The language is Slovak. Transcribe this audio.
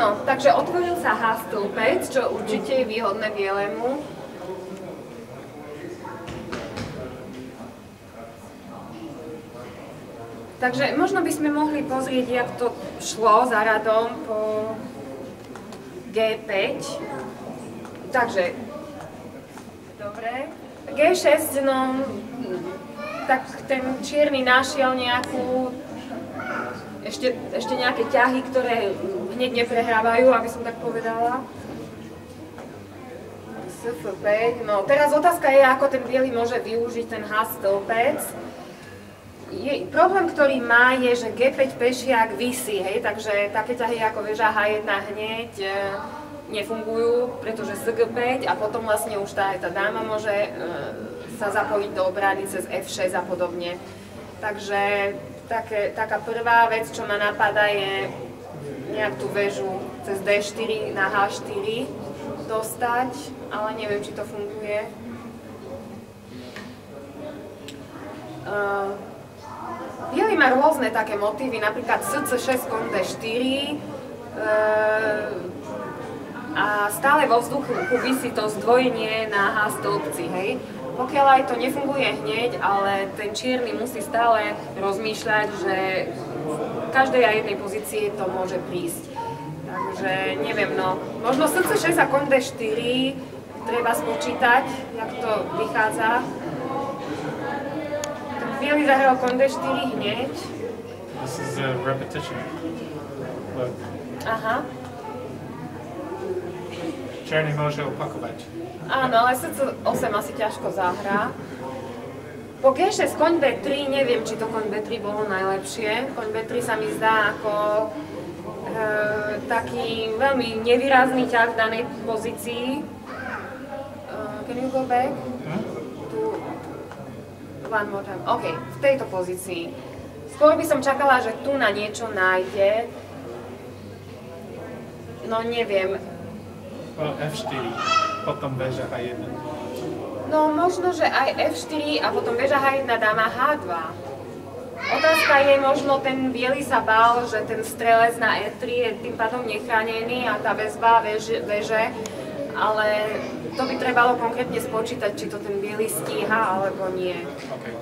No, takže otvoril sa H-stĺpec, čo určite je výhodné bielému. Takže možno by sme mohli pozrieť, jak to šlo za radom po G5. Takže, dobre. G6, no, tak ten čierny našiel nejakú, ešte nejaké ťahy, ktoré hneď neprehrávajú, aby som tak povedala. Sf5, no teraz otázka je, ako ten biely môže využiť ten H-stĺpec. Problém, ktorý má, je, že G5 pešiak visí, hej, takže také ťahy ako väža H1 hneď nefungujú, pretože Sg5 a potom vlastne už tá dáma môže sa zapojiť do obrany cez F6 a podobne. Takže taká prvá vec, čo ma napadá, je nejak tú väžu cez D4 na H4 dostať, ale neviem, či to funguje. Bielý má rôzne také motívy, napríklad SC6 kon D4 a stále vo vzduchu visí to zdvojenie na H stĺpci, hej. Pokiaľ aj to nefunguje hneď, ale ten čierny musí stále rozmýšľať, že v každej a jednej pozícii to môže prísť. Takže neviem, no, možno SC6 a kon D4 treba spočítať, jak to vychádza. Bielý zahral kon D4 hneď. This is a repetition. Look. Aha. Černý môže opakovať. Áno, ale SC8 asi ťažko zahrá. Po G6 koň B3 neviem, či to koň B3 bolo najlepšie. Koň B3 sa mi zdá ako taký veľmi nevýrazný ťah v danej pozícii. Can you go back? One more time. OK, v tejto pozícii. Skôr by som čakala, že tu na niečo nájde. No neviem. F4, potom väža H1. No možno, že aj F4 a potom väža H1 dáma H2. Otázka je, možno ten biely sa bál, že ten strelec na E3 je tým pádom nechránený a tá väzba väže, ale to by trebalo konkrétne spočítať, či to ten biely stíha alebo nie. Okay.